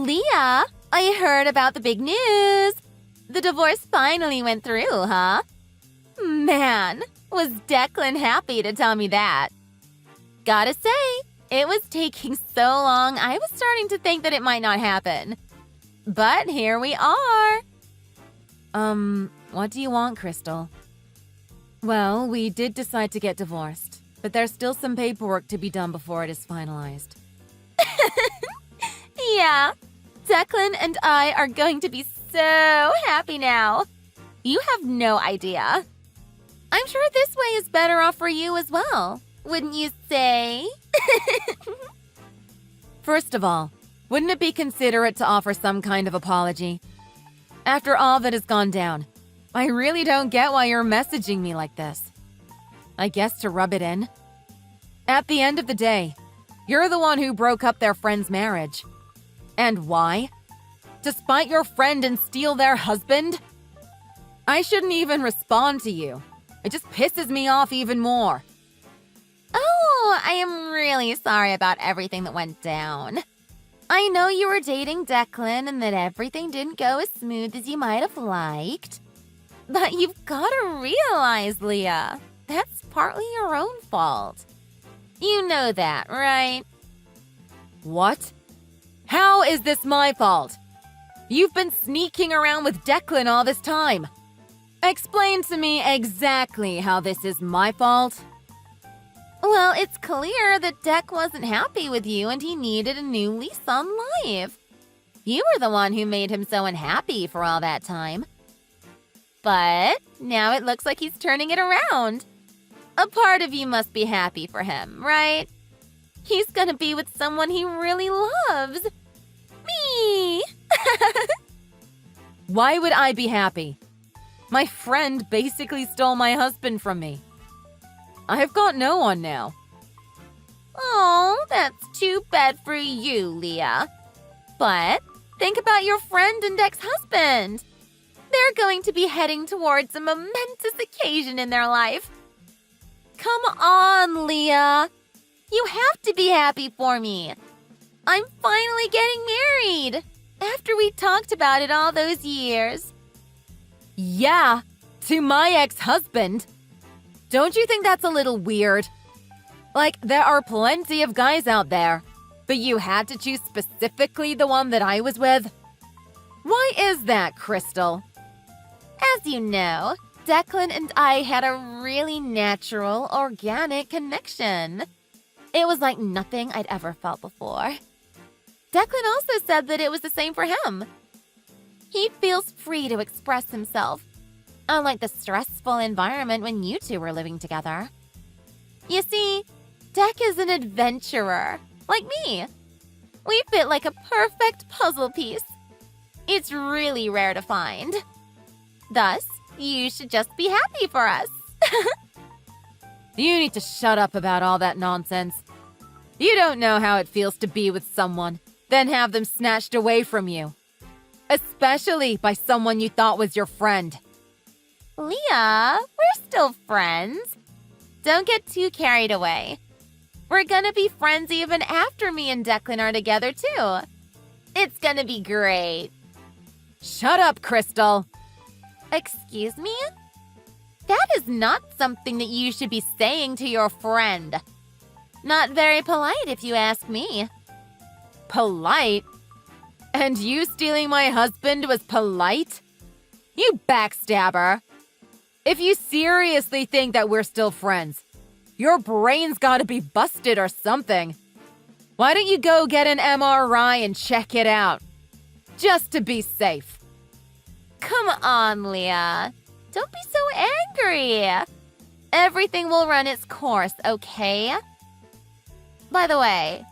Leah, I heard about the big news. The divorce finally went through, huh? Man, was Declan happy to tell me that. Gotta say, it was taking so long, I was starting to think that it might not happen. But here we are. What do you want, Crystal? Well, we did decide to get divorced, but there's still some paperwork to be done before it is finalized. Yeah, Declan and I are going to be so happy now. You have no idea. I'm sure this way is better off for you as well, wouldn't you say? First of all, wouldn't it be considerate to offer some kind of apology? After all that has gone down, I really don't get why you're messaging me like this. I guess to rub it in. At the end of the day, you're the one who broke up their friend's marriage. And why? To spite your friend and steal their husband? I shouldn't even respond to you. It just pisses me off even more. Oh, I am really sorry about everything that went down. I know you were dating Declan and that everything didn't go as smooth as you might have liked. But you've got to realize, Leah, that's partly your own fault. You know that, right? What? How is this my fault? You've been sneaking around with Declan all this time. Explain to me exactly how this is my fault. Well, it's clear that Dec wasn't happy with you and he needed a new lease on life. You were the one who made him so unhappy for all that time. But now it looks like he's turning it around. A part of you must be happy for him, right? He's gonna be with someone he really loves. Me! Why would I be happy? My friend basically stole my husband from me. I've got no one now. Oh, that's too bad for you, Leah. But think about your friend and ex-husband. They're going to be heading towards a momentous occasion in their life. Come on, Leah. You have to be happy for me. I'm finally getting married. After we talked about it all those years. Yeah, to my ex-husband. Don't you think that's a little weird? Like, there are plenty of guys out there, but you had to choose specifically the one that I was with? Why is that, Crystal? As you know, Declan and I had a really natural, organic connection. It was like nothing I'd ever felt before. Declan also said that it was the same for him. He feels free to express himself, unlike the stressful environment when you two were living together. You see, Dec is an adventurer, like me. We fit like a perfect puzzle piece. It's really rare to find. Thus, you should just be happy for us. You need to shut up about all that nonsense. You don't know how it feels to be with someone, then have them snatched away from you. Especially by someone you thought was your friend. Leah, we're still friends. Don't get too carried away. We're gonna be friends even after me and Declan are together, too. It's gonna be great. Shut up, Crystal. Excuse me? That is not something that you should be saying to your friend. Not very polite, if you ask me. Polite? And you stealing my husband was polite? You backstabber. If you seriously think that we're still friends, your brain's gotta be busted or something. Why don't you go get an MRI and check it out? Just to be safe. Come on, Leah. Don't be so angry. Everything will run its course, okay? By the way,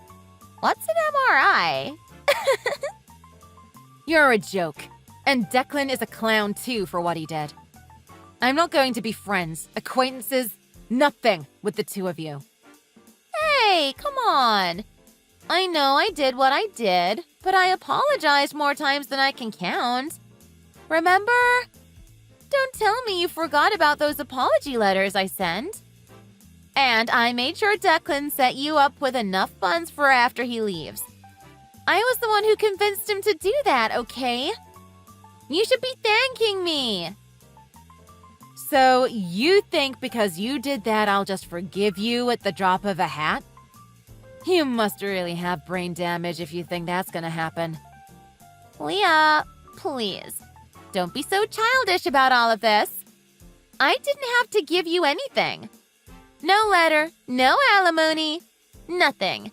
what's an MRI? You're a joke. And Declan is a clown too for what he did. I'm not going to be friends, acquaintances, nothing with the two of you. Hey, come on. I know I did what I did, but I apologized more times than I can count. Remember? Don't tell me you forgot about those apology letters I sent. And I made sure Declan set you up with enough funds for after he leaves. I was the one who convinced him to do that, okay? You should be thanking me. So you think because you did that, I'll just forgive you at the drop of a hat? You must really have brain damage if you think that's gonna happen. Leah, please, don't be so childish about all of this. I didn't have to give you anything. No letter, no alimony, nothing.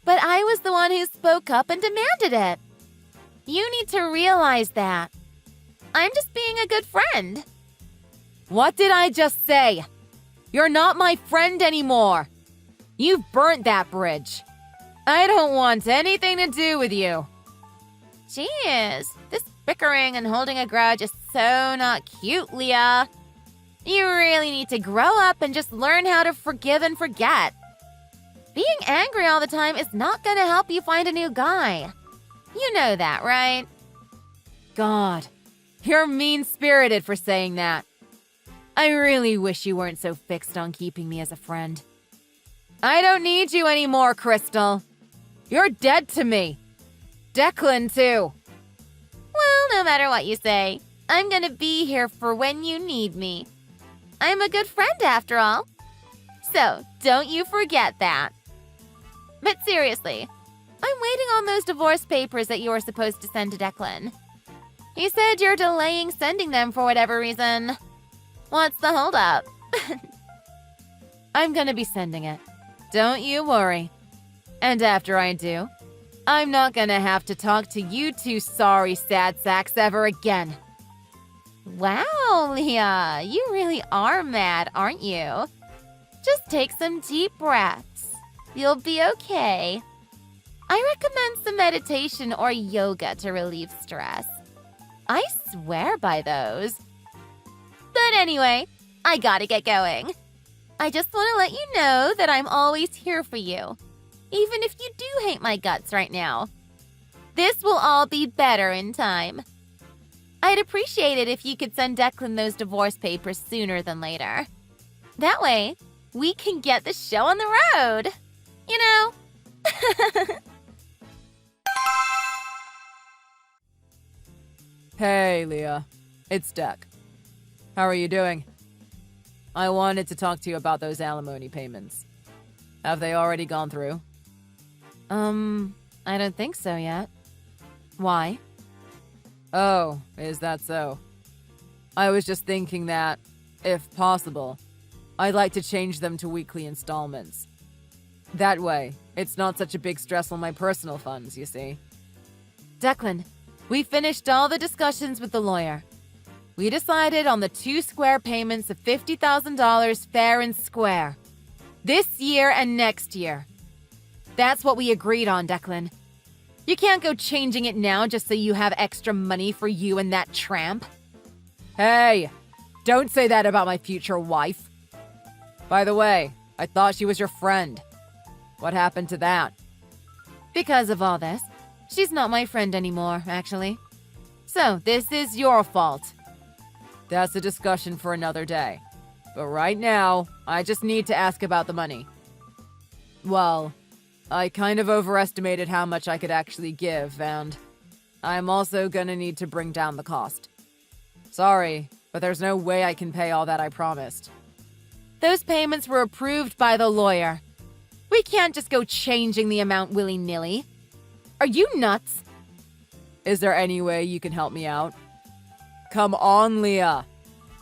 But I was the one who spoke up and demanded it. You need to realize that. I'm just being a good friend. What did I just say? You're not my friend anymore. You've burnt that bridge. I don't want anything to do with you. Jeez, this bickering and holding a grudge is so not cute, Leah. You really need to grow up and just learn how to forgive and forget. Being angry all the time is not going to help you find a new guy. You know that, right? God, you're mean-spirited for saying that. I really wish you weren't so fixed on keeping me as a friend. I don't need you anymore, Crystal. You're dead to me. Declan, too. Well, no matter what you say, I'm gonna be here for when you need me. I'm a good friend after all. So, don't you forget that. But seriously, I'm waiting on those divorce papers that you were supposed to send to Declan. He said you're delaying sending them for whatever reason. What's the holdup? I'm gonna be sending it. Don't you worry. And after I do, I'm not gonna have to talk to you two sorry sad sacks ever again. Wow, Leah, you really are mad, aren't you? Just take some deep breaths. You'll be okay. I recommend some meditation or yoga to relieve stress. I swear by those. But anyway, I gotta get going. I just want to let you know that I'm always here for you, even if you do hate my guts right now. This will all be better in time. I'd appreciate it if you could send Declan those divorce papers sooner than later. That way, we can get the show on the road. You know? Hey, Leah. It's Dec. How are you doing? I wanted to talk to you about those alimony payments. Have they already gone through? I don't think so yet. Why? Oh, is that so? I was just thinking that, if possible, I'd like to change them to weekly installments. That way, it's not such a big stress on my personal funds, you see. Declan, we finished all the discussions with the lawyer. We decided on the 2 square payments of $50,000 fair and square. This year and next year. That's what we agreed on, Declan. You can't go changing it now just so you have extra money for you and that tramp. Hey, don't say that about my future wife. By the way, I thought she was your friend. What happened to that? Because of all this, she's not my friend anymore, actually. So, this is your fault. That's a discussion for another day. But right now, I just need to ask about the money. Well, I kind of overestimated how much I could actually give, and I'm also gonna need to bring down the cost. Sorry, but there's no way I can pay all that I promised. Those payments were approved by the lawyer. We can't just go changing the amount willy-nilly. Are you nuts? Is there any way you can help me out? Come on, Leah.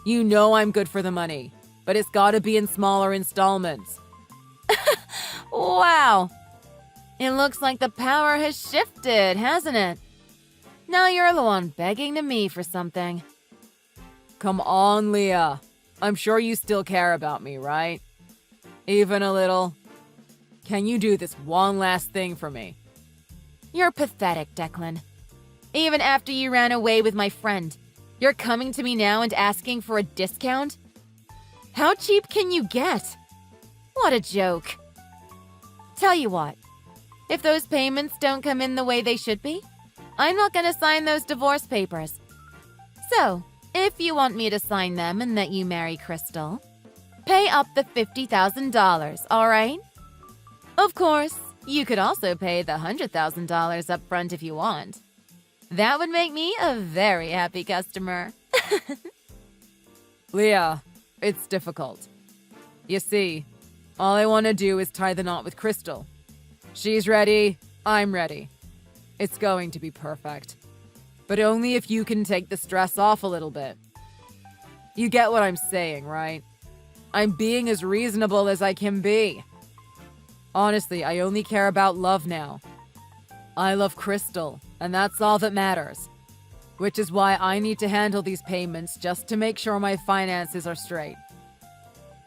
You know I'm good for the money, but it's gotta be in smaller installments. Wow. It looks like the power has shifted, hasn't it? Now you're the one begging to me for something. Come on, Leah. I'm sure you still care about me, right? Even a little. Can you do this one last thing for me? You're pathetic, Declan. Even after you ran away with my friend, you're coming to me now and asking for a discount? How cheap can you get? What a joke. Tell you what, if those payments don't come in the way they should be, I'm not going to sign those divorce papers. So, if you want me to sign them and that you marry Crystal, pay up the $50,000, all right? Of course, You could also pay the $100,000 up front if you want. That would make me a very happy customer. Leah, it's difficult. You see, all I want to do is tie the knot with Crystal. She's ready, I'm ready. It's going to be perfect. But only if you can take the stress off a little bit. You get what I'm saying, right? I'm being as reasonable as I can be. Honestly, I only care about love now. I love Crystal, and that's all that matters. Which is why I need to handle these payments just to make sure my finances are straight.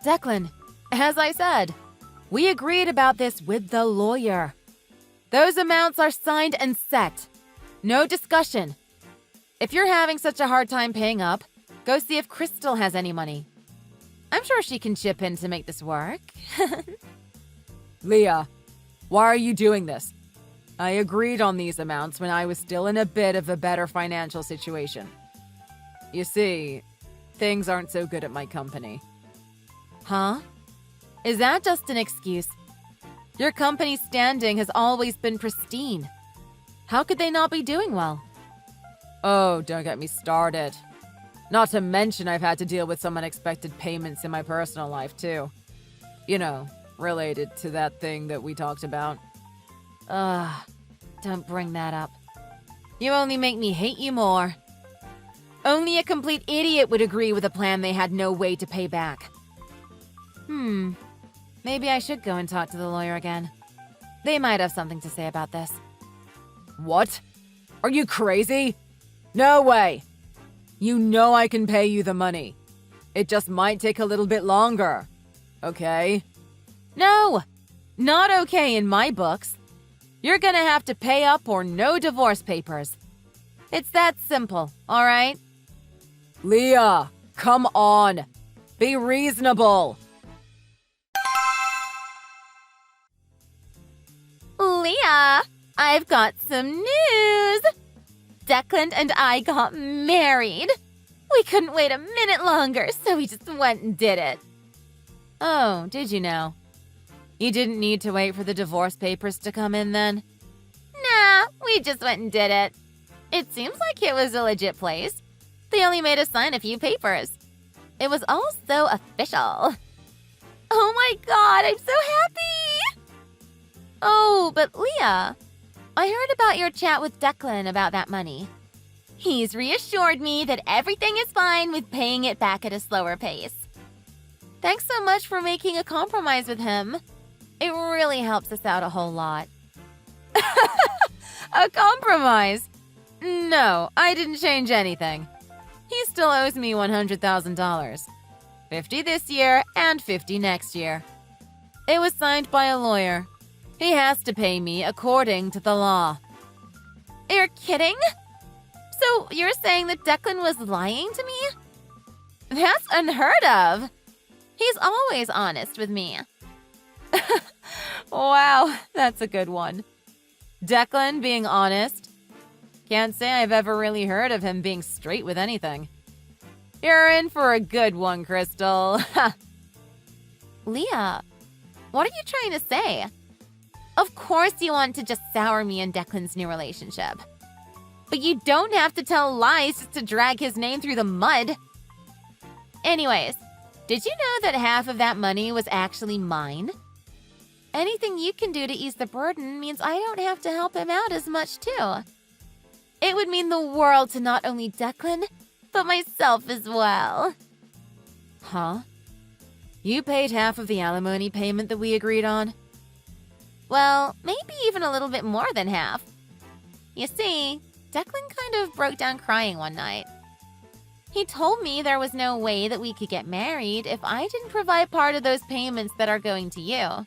Declan, as I said, we agreed about this with the lawyer. Those amounts are signed and set. No discussion. If you're having such a hard time paying up, go see if Crystal has any money. I'm sure she can chip in to make this work. Leah, why are you doing this? I agreed on these amounts when I was still in a bit of a better financial situation. You see, things aren't so good at my company. Huh? Is that just an excuse? Your company's standing has always been pristine. How could they not be doing well? Oh, don't get me started. Not to mention I've had to deal with some unexpected payments in my personal life, too. You know, related to that thing that we talked about. Ugh, don't bring that up. You only make me hate you more. Only a complete idiot would agree with a plan they had no way to pay back. Maybe I should go and talk to the lawyer again. They might have something to say about this. What? Are you crazy? No way! You know I can pay you the money. It just might take a little bit longer. Okay? No! Not okay in my books. You're gonna have to pay up or no divorce papers. It's that simple, alright? Leah, come on. Be reasonable. Leah, I've got some news. Declan and I got married. We couldn't wait a minute longer, so we just went and did it. Oh, did you now? You didn't need to wait for the divorce papers to come in then? Nah, we just went and did it. It seems like it was a legit place. They only made us sign a few papers. It was all so official. Oh my god, I'm so happy! Oh, but Leah, I heard about your chat with Declan about that money. He's reassured me that everything is fine with paying it back at a slower pace. Thanks so much for making a compromise with him. It really helps us out a whole lot. A compromise? No, I didn't change anything. He still owes me $100,000. 50 this year and 50 next year. It was signed by a lawyer. He has to pay me according to the law. You're kidding? So you're saying that Declan was lying to me? That's unheard of. He's always honest with me. Wow, that's a good one. Declan being honest? Can't say I've ever really heard of him being straight with anything. You're in for a good one, Crystal. Leah, what are you trying to say? Of course you want to just sour me and Declan's new relationship. But you don't have to tell lies just to drag his name through the mud. Anyways, did you know that half of that money was actually mine? Anything you can do to ease the burden means I don't have to help him out as much too. It would mean the world to not only Declan, but myself as well. Huh? You paid half of the alimony payment that we agreed on? Well, maybe even a little bit more than half. You see, Declan kind of broke down crying one night. He told me there was no way that we could get married if I didn't provide part of those payments that are going to you.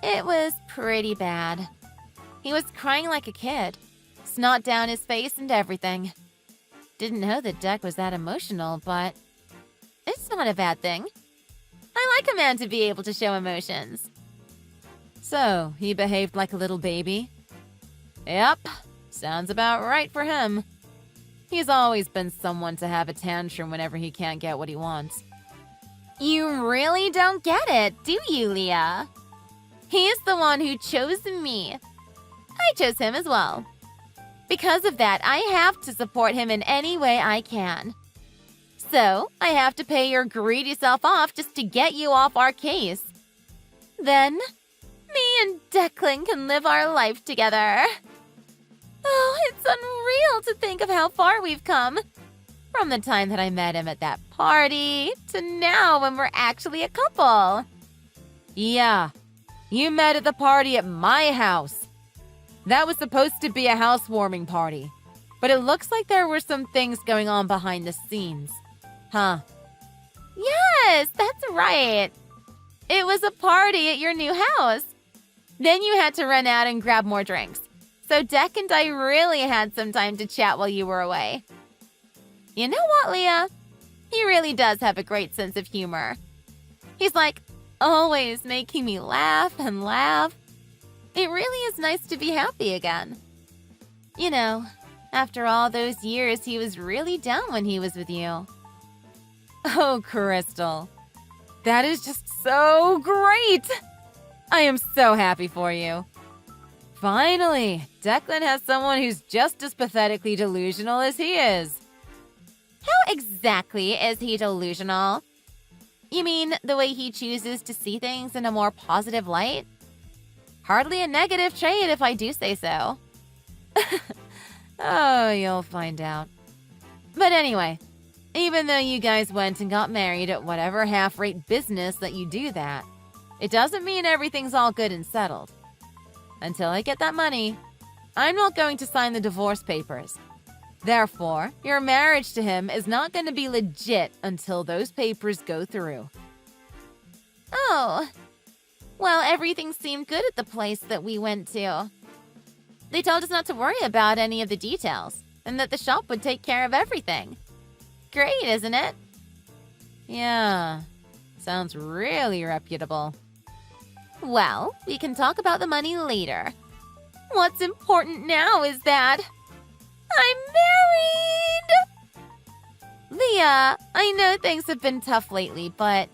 It was pretty bad. He was crying like a kid, snot down his face and everything. Didn't know that Deck was that emotional, but it's not a bad thing. I like a man to be able to show emotions. So, he behaved like a little baby? Yep, sounds about right for him. He's always been someone to have a tantrum whenever he can't get what he wants. You really don't get it, do you, Leah? He's the one who chose me. I chose him as well. Because of that, I have to support him in any way I can. So, I have to pay your greedy self off just to get you off our case. Then, me and Declan can live our life together. Oh, it's unreal to think of how far we've come. From the time that I met him at that party to now when we're actually a couple. Yeah, you met at the party at my house. That was supposed to be a housewarming party, but it looks like there were some things going on behind the scenes. Huh? Yes, that's right. It was a party at your new house. Then you had to run out and grab more drinks. So Deck and I really had some time to chat while you were away. You know what, Leah? He really does have a great sense of humor. He's like always making me laugh and laugh. It really is nice to be happy again. You know, after all those years, he was really down when he was with you. Oh, Crystal. That is just so great! I am so happy for you. Finally, Declan has someone who's just as pathetically delusional as he is. How exactly is he delusional? You mean the way he chooses to see things in a more positive light? Hardly a negative trait if I do say so. Oh, you'll find out. But anyway, even though you guys went and got married at whatever half-rate business that you do that, it doesn't mean everything's all good and settled. Until I get that money, I'm not going to sign the divorce papers. Therefore, your marriage to him is not going to be legit until those papers go through. Oh, well, everything seemed good at the place that we went to. They told us not to worry about any of the details, and that the shop would take care of everything. Great, isn't it? Yeah, sounds really reputable. Well, we can talk about the money later. What's important now is that I'm married! Leah, I know things have been tough lately, but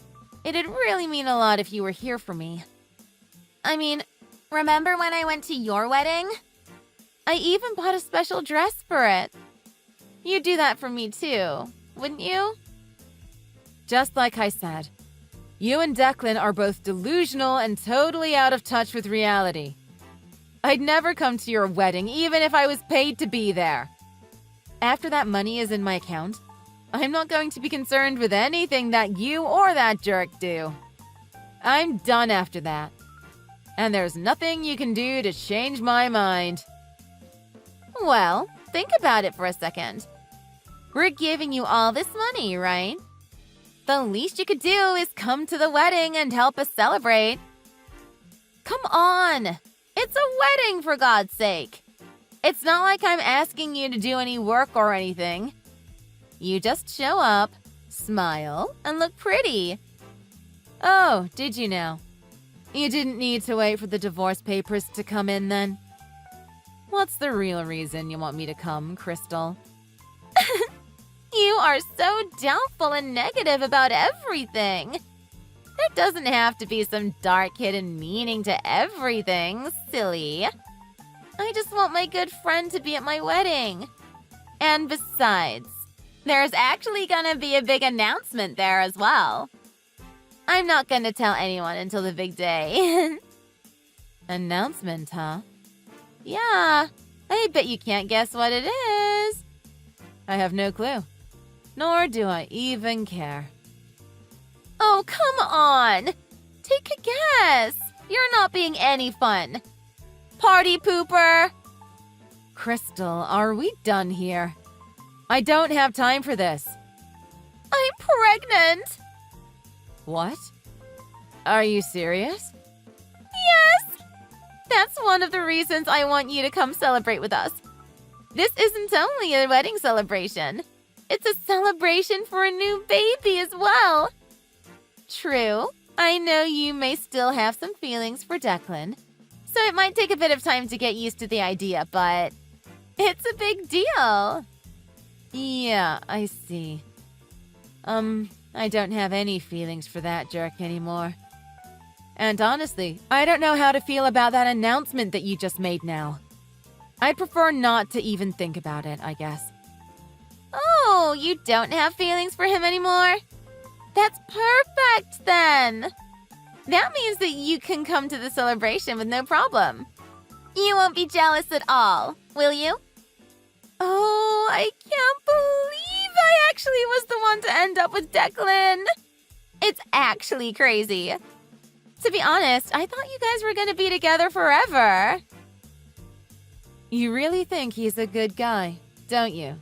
it'd really mean a lot if you were here for me. I mean, remember when I went to your wedding? I even bought a special dress for it. You'd do that for me too, wouldn't you? Just like I said, you and Declan are both delusional and totally out of touch with reality. I'd never come to your wedding even if I was paid to be there. After that money is in my account, I'm not going to be concerned with anything that you or that jerk do. I'm done after that. And there's nothing you can do to change my mind. Well, think about it for a second. We're giving you all this money, right? The least you could do is come to the wedding and help us celebrate. Come on! It's a wedding, for God's sake! It's not like I'm asking you to do any work or anything. You just show up, smile, and look pretty. Oh, did you now? You didn't need to wait for the divorce papers to come in then? What's the real reason you want me to come, Crystal? You are so doubtful and negative about everything. There doesn't have to be some dark hidden meaning to everything, silly. I just want my good friend to be at my wedding. And besides, there's actually gonna be a big announcement there as well. I'm not gonna tell anyone until the big day. Announcement, huh? Yeah, I bet you can't guess what it is. I have no clue. Nor do I even care. Oh, come on! Take a guess! You're not being any fun. Party pooper! Crystal, are we done here? I don't have time for this. I'm pregnant! What? Are you serious? Yes! That's one of the reasons I want you to come celebrate with us. This isn't only a wedding celebration. It's a celebration for a new baby as well. True, I know you may still have some feelings for Declan, so it might take a bit of time to get used to the idea, but it's a big deal. Yeah, I see. I don't have any feelings for that jerk anymore. And honestly, I don't know how to feel about that announcement that you just made now. I'd prefer not to even think about it, I guess. Oh, you don't have feelings for him anymore? That's perfect, then! That means that you can come to the celebration with no problem. You won't be jealous at all, will you? Oh, I can't believe I actually was the one to end up with Declan! It's actually crazy. To be honest, I thought you guys were gonna be together forever. You really think he's a good guy, don't you?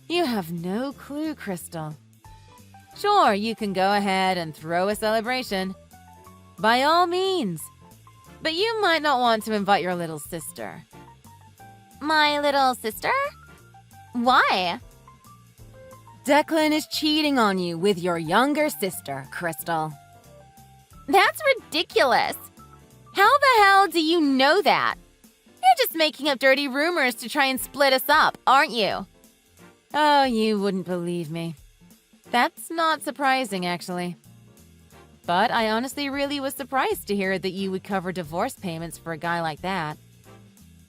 You have no clue, Crystal. Sure, you can go ahead and throw a celebration. By all means. But you might not want to invite your little sister. My little sister? Why? Declan is cheating on you with your younger sister, Crystal. That's ridiculous. How the hell do you know that? You're just making up dirty rumors to try and split us up, aren't you? Oh, you wouldn't believe me. That's not surprising, actually. But I honestly really was surprised to hear that you would cover divorce payments for a guy like that.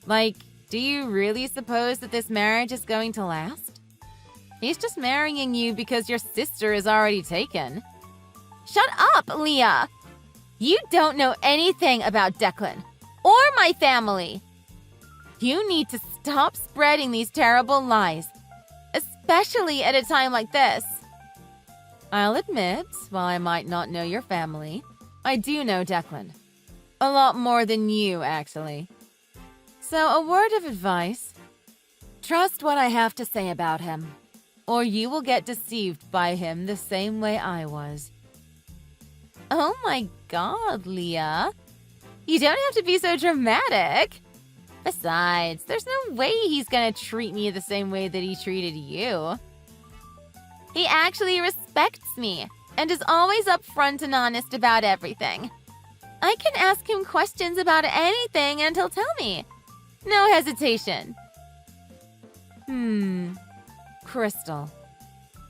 Like, do you really suppose that this marriage is going to last? He's just marrying you because your sister is already taken. Shut up, Leah! You don't know anything about Declan or my family. You need to stop spreading these terrible lies, especially at a time like this. I'll admit, while I might not know your family, I do know Declan. A lot more than you, actually. So a word of advice. Trust what I have to say about him, or you will get deceived by him the same way I was. Oh my god, Leah. You don't have to be so dramatic. Besides, there's no way he's gonna treat me the same way that he treated you. He actually respects me and is always upfront and honest about everything. I can ask him questions about anything and he'll tell me. No hesitation. Crystal.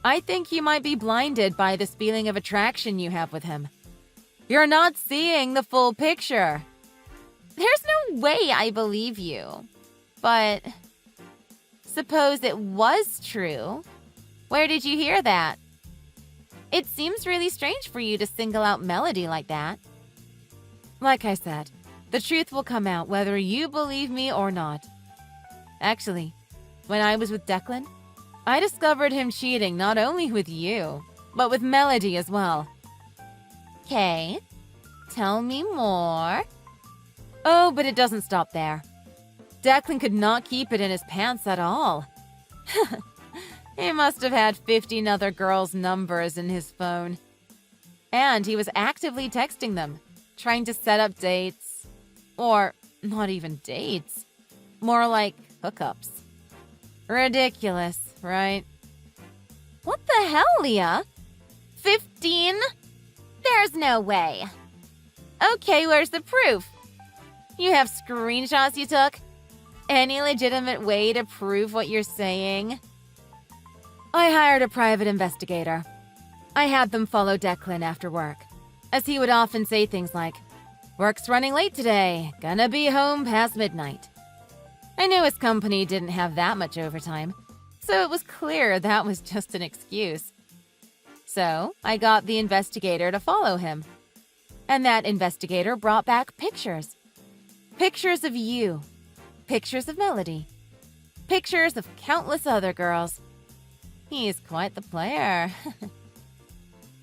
I think you might be blinded by this feeling of attraction you have with him. You're not seeing the full picture. There's no way I believe you. But suppose it was true. Where did you hear that? It seems really strange for you to single out Melody like that. Like I said, the truth will come out whether you believe me or not. Actually, when I was with Declan, I discovered him cheating not only with you, but with Melody as well. Okay, tell me more. Oh, but it doesn't stop there. Declan could not keep it in his pants at all. He must have had 15 other girls' numbers in his phone. And he was actively texting them, trying to set up dates. Or not even dates. More like hookups. Ridiculous, right? What the hell, Leah? 15? There's no way. Okay, where's the proof? You have screenshots you took? Any legitimate way to prove what you're saying? I hired a private investigator. I had them follow Declan after work, as he would often say things like, "Work's running late today, gonna be home past midnight." I knew his company didn't have that much overtime, so it was clear that was just an excuse. So I got the investigator to follow him. And that investigator brought back pictures. Pictures of you. Pictures of Melody. Pictures of countless other girls. He's quite the player.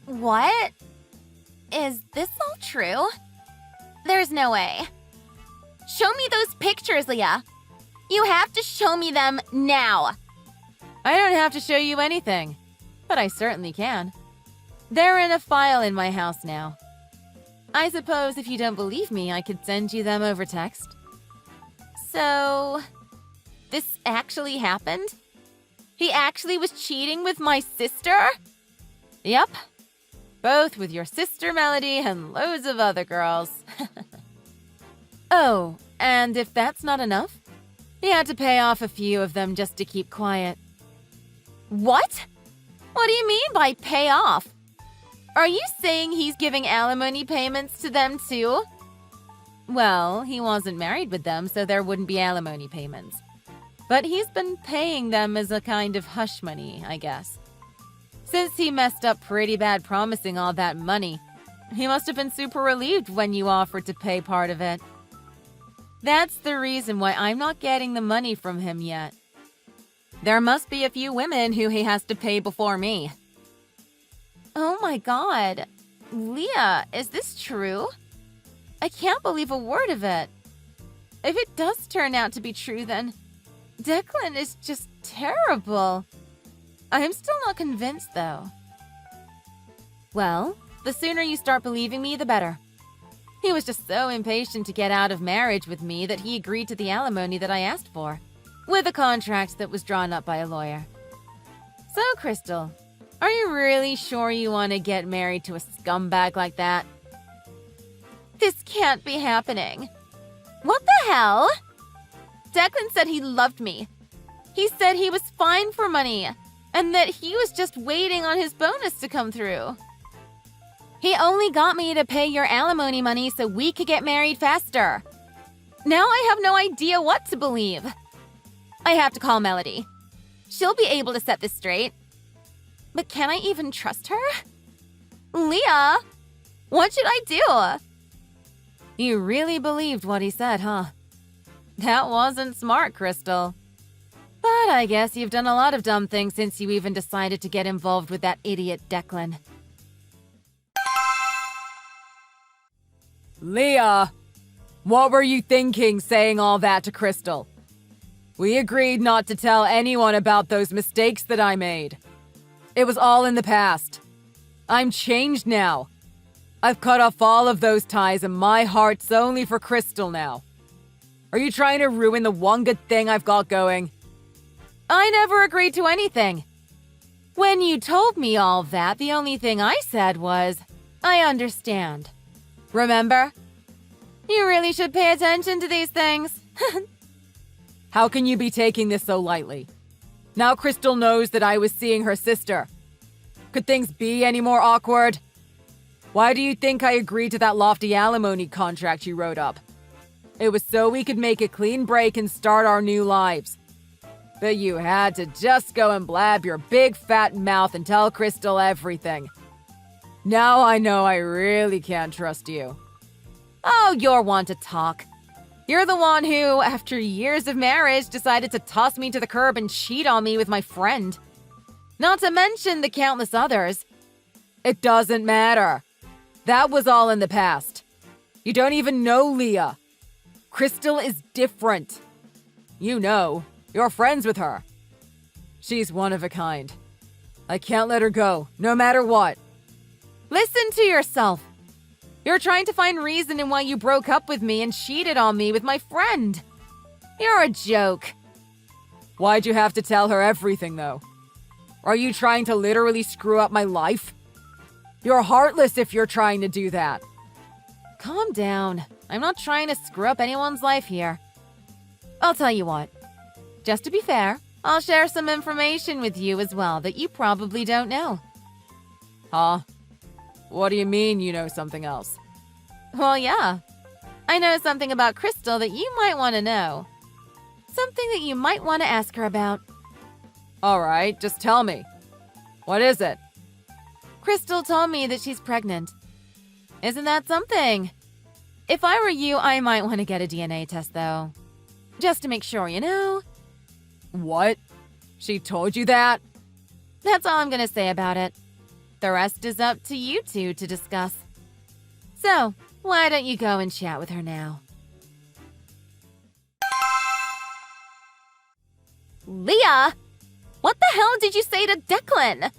What? Is this all true? There's no way. Show me those pictures, Leah. You have to show me them now. I don't have to show you anything, but I certainly can. They're in a file in my house now. I suppose if you don't believe me, I could send you them over text. So, this actually happened? He actually was cheating with my sister? Yep. Both with your sister Melody and loads of other girls. Oh, and if that's not enough, he had to pay off a few of them just to keep quiet. What? What do you mean by pay off? Are you saying he's giving alimony payments to them too? Well, he wasn't married with them, so there wouldn't be alimony payments. But he's been paying them as a kind of hush money, I guess. Since he messed up pretty bad promising all that money, he must have been super relieved when you offered to pay part of it. That's the reason why I'm not getting the money from him yet. There must be a few women who he has to pay before me. Oh my god. Leah, is this true? I can't believe a word of it. If it does turn out to be true, then Declan is just terrible. I'm still not convinced, though. Well, the sooner you start believing me, the better. He was just so impatient to get out of marriage with me that he agreed to the alimony that I asked for, with a contract that was drawn up by a lawyer. So, Crystal, are you really sure you want to get married to a scumbag like that? This can't be happening. What the hell? Declan said he loved me. He said he was fine for money, and that he was just waiting on his bonus to come through. He only got me to pay your alimony money so we could get married faster. Now I have no idea what to believe. I have to call Melody. She'll be able to set this straight. But can I even trust her? Leah, what should I do? You really believed what he said, huh? That wasn't smart, Crystal. But I guess you've done a lot of dumb things since you even decided to get involved with that idiot Declan. Leah, what were you thinking saying all that to Crystal? We agreed not to tell anyone about those mistakes that I made. It was all in the past. I'm changed now. I've cut off all of those ties and my heart's only for Crystal now. Are you trying to ruin the one good thing I've got going? I never agreed to anything. When you told me all that, the only thing I said was, I understand. Remember? You really should pay attention to these things. How can you be taking this so lightly? Now Crystal knows that I was seeing her sister. Could things be any more awkward? Why do you think I agreed to that lofty alimony contract you wrote up? It was so we could make a clean break and start our new lives. But you had to just go and blab your big fat mouth and tell Crystal everything. Now I know I really can't trust you. Oh, you're one to talk. You're the one who, after years of marriage, decided to toss me to the curb and cheat on me with my friend. Not to mention the countless others. It doesn't matter. That was all in the past. You don't even know Leah. Crystal is different. You know, you're friends with her. She's one of a kind. I can't let her go, no matter what. Listen to yourself. You're trying to find reason in why you broke up with me and cheated on me with my friend. You're a joke. Why'd you have to tell her everything, though? Are you trying to literally screw up my life? You're heartless if you're trying to do that. Calm down. I'm not trying to screw up anyone's life here. I'll tell you what. Just to be fair, I'll share some information with you as well that you probably don't know. Huh? What do you mean you know something else? Well, yeah. I know something about Crystal that you might want to know. Something that you might want to ask her about. All right, just tell me. What is it? Crystal told me that she's pregnant. Isn't that something? If I were you, I might want to get a DNA test, though. Just to make sure, you know? What? She told you that? That's all I'm going to say about it. The rest is up to you two to discuss. So, why don't you go and chat with her now? Leah! What the hell did you say to Declan?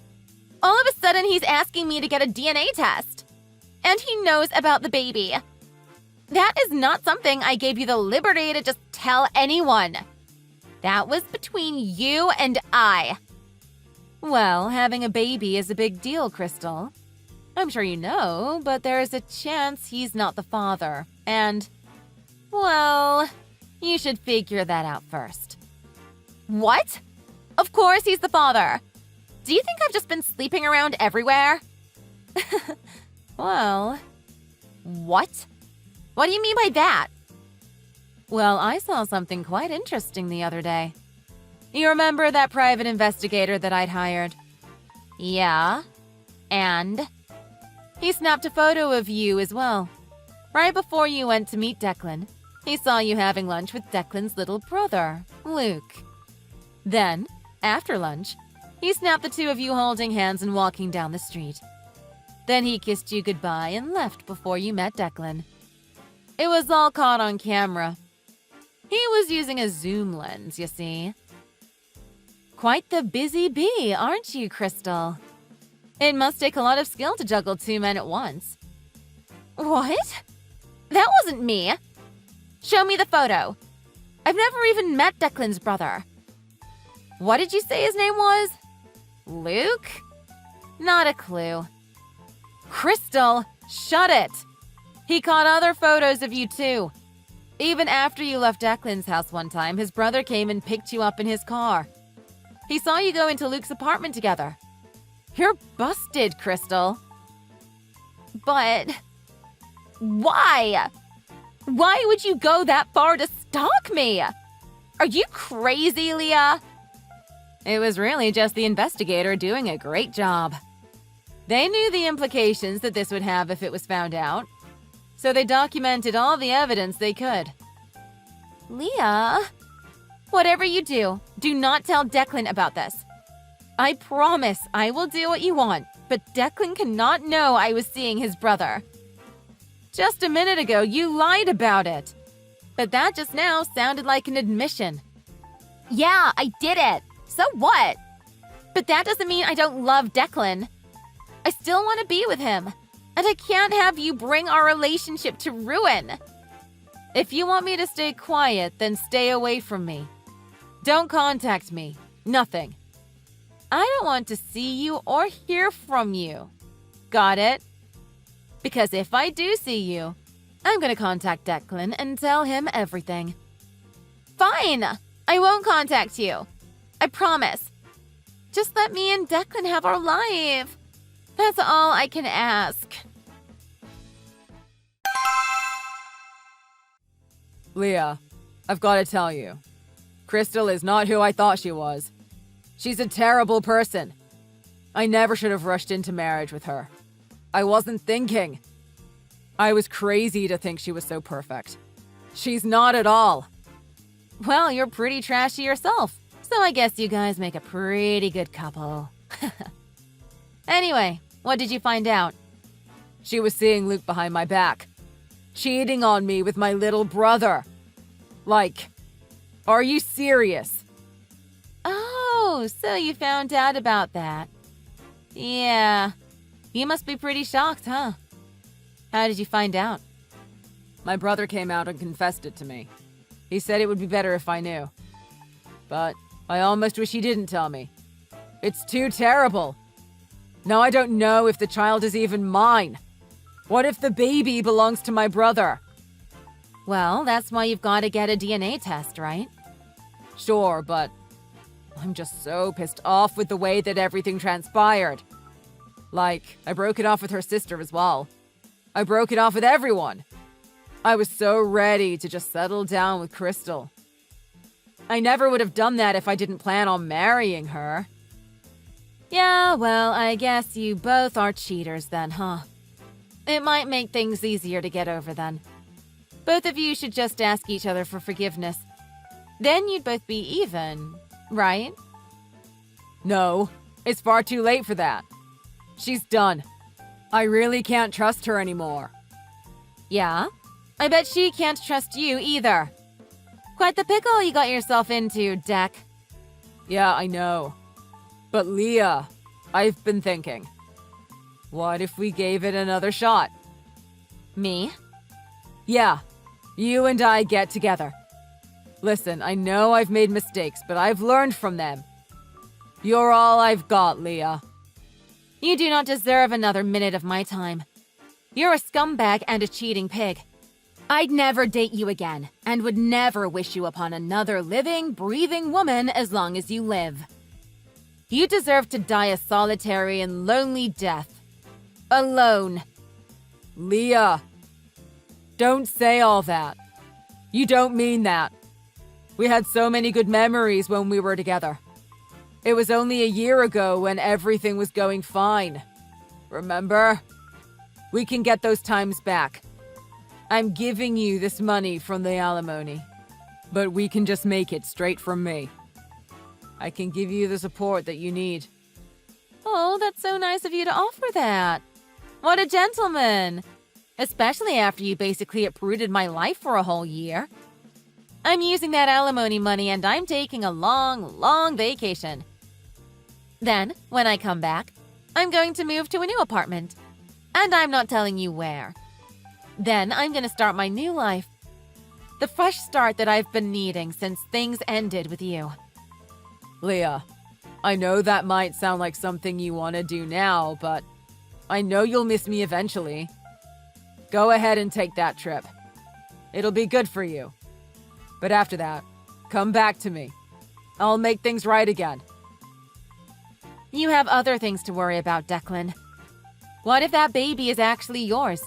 All of a sudden, he's asking me to get a DNA test. And he knows about the baby. That is not something I gave you the liberty to just tell anyone. That was between you and I. Well, having a baby is a big deal, Crystal. I'm sure you know, but there's a chance he's not the father. And, well, you should figure that out first. What? Of course he's the father. Do you think I've just been sleeping around everywhere? Well, what? What do you mean by that? Well, I saw something quite interesting the other day. You remember that private investigator that I'd hired? Yeah. And? He snapped a photo of you as well. Right before you went to meet Declan, he saw you having lunch with Declan's little brother, Luke. Then, after lunch, he snapped the two of you holding hands and walking down the street. Then he kissed you goodbye and left before you met Declan. It was all caught on camera. He was using a zoom lens, you see. Quite the busy bee, aren't you, Crystal? It must take a lot of skill to juggle two men at once. What? That wasn't me. Show me the photo. I've never even met Declan's brother. What did you say his name was? Luke? Not a clue. Crystal, shut it! He caught other photos of you too. Even after you left Declan's house one time, his brother came and picked you up in his car. He saw you go into Luke's apartment together. You're busted, Crystal. But why? Why would you go that far to stalk me? Are you crazy, Leah? It was really just the investigator doing a great job. They knew the implications that this would have if it was found out, so they documented all the evidence they could. Leah, whatever you do, do not tell Declan about this. I promise I will do what you want, but Declan cannot know I was seeing his brother. Just a minute ago, you lied about it. But that just now sounded like an admission. Yeah, I did it. So what? But that doesn't mean I don't love Declan. I still want to be with him. And I can't have you bring our relationship to ruin. If you want me to stay quiet, then stay away from me. Don't contact me. Nothing. I don't want to see you or hear from you. Got it? Because if I do see you, I'm going to contact Declan and tell him everything. Fine! I won't contact you. I promise. Just let me and Declan have our life. That's all I can ask. Leah, I've got to tell you. Crystal is not who I thought she was. She's a terrible person. I never should have rushed into marriage with her. I wasn't thinking. I was crazy to think she was so perfect. She's not at all. Well, you're pretty trashy yourself, so I guess you guys make a pretty good couple. Anyway, what did you find out? She was seeing Luke behind my back, cheating on me with my little brother. Like, are you serious? Oh, so you found out about that. Yeah, you must be pretty shocked, huh? How did you find out? My brother came out and confessed it to me. He said it would be better if I knew. But I almost wish he didn't tell me. It's too terrible. Now I don't know if the child is even mine. What if the baby belongs to my brother? Well, that's why you've got to get a DNA test, right? Sure, but I'm just so pissed off with the way that everything transpired. Like, I broke it off with her sister as well. I broke it off with everyone. I was so ready to just settle down with Crystal. I never would have done that if I didn't plan on marrying her. Yeah, well, I guess you both are cheaters then, huh? It might make things easier to get over then. Both of you should just ask each other for forgiveness. Then you'd both be even, right? No, it's far too late for that. She's done. I really can't trust her anymore. Yeah? I bet she can't trust you either. Quite the pickle you got yourself into, Deck. Yeah, I know. But Leah, I've been thinking. What if we gave it another shot? Me? Yeah, you and I get together. Listen, I know I've made mistakes, but I've learned from them. You're all I've got, Leah. You do not deserve another minute of my time. You're a scumbag and a cheating pig. I'd never date you again, and would never wish you upon another living, breathing woman as long as you live. You deserve to die a solitary and lonely death. alone. Leah, don't say all that. You don't mean that. We had so many good memories when we were together. It was only a year ago when everything was going fine. Remember? We can get those times back. I'm giving you this money from the alimony, but we can just make it straight from me. I can give you the support that you need. Oh, that's so nice of you to offer that. What a gentleman. Especially after you basically uprooted my life for a whole year. I'm using that alimony money and I'm taking a long, long vacation. Then, when I come back, I'm going to move to a new apartment. And I'm not telling you where. Then I'm going to start my new life. The fresh start that I've been needing since things ended with you. Leah, I know that might sound like something you want to do now, but I know you'll miss me eventually. Go ahead and take that trip. It'll be good for you. But after that, come back to me. I'll make things right again. You have other things to worry about, Declan. What if that baby is actually yours?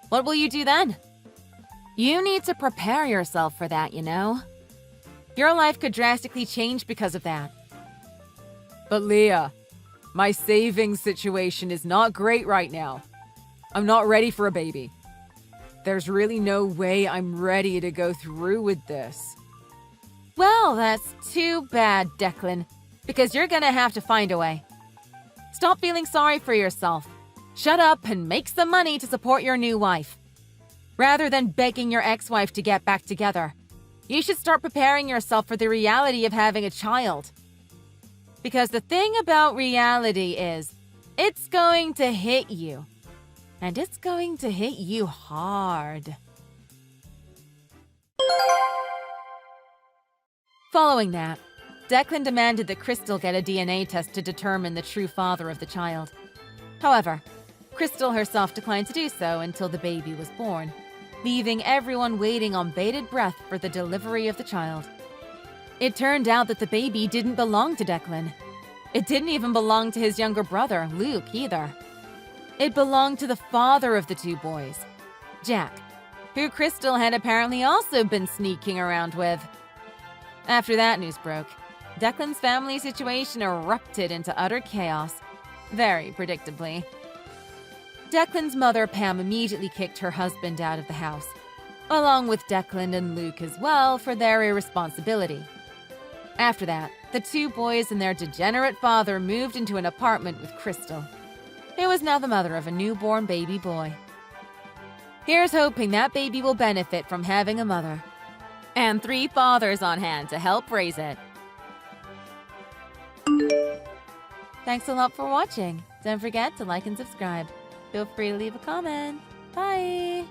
What will you do then? You need to prepare yourself for that, you know? Your life could drastically change because of that. But Leah, my savings situation is not great right now. I'm not ready for a baby. There's really no way I'm ready to go through with this. Well, that's too bad, Declan, because you're gonna have to find a way. Stop feeling sorry for yourself. Shut up and make some money to support your new wife. Rather than begging your ex-wife to get back together, you should start preparing yourself for the reality of having a child. Because the thing about reality is, it's going to hit you. And it's going to hit you hard. Following that, Declan demanded that Crystal get a DNA test to determine the true father of the child. However, Crystal herself declined to do so until the baby was born, leaving everyone waiting on bated breath for the delivery of the child. It turned out that the baby didn't belong to Declan. It didn't even belong to his younger brother, Luke, either. It belonged to the father of the two boys, Jack, who Crystal had apparently also been sneaking around with. After that news broke, Declan's family situation erupted into utter chaos, very predictably. Declan's mother, Pam, immediately kicked her husband out of the house, along with Declan and Luke as well for their irresponsibility. After that, the two boys and their degenerate father moved into an apartment with Crystal, who is now the mother of a newborn baby boy. Here's hoping that baby will benefit from having a mother, and 3 fathers on hand to help raise it. Thanks a lot for watching. Don't forget to like and subscribe. Feel free to leave a comment. Bye!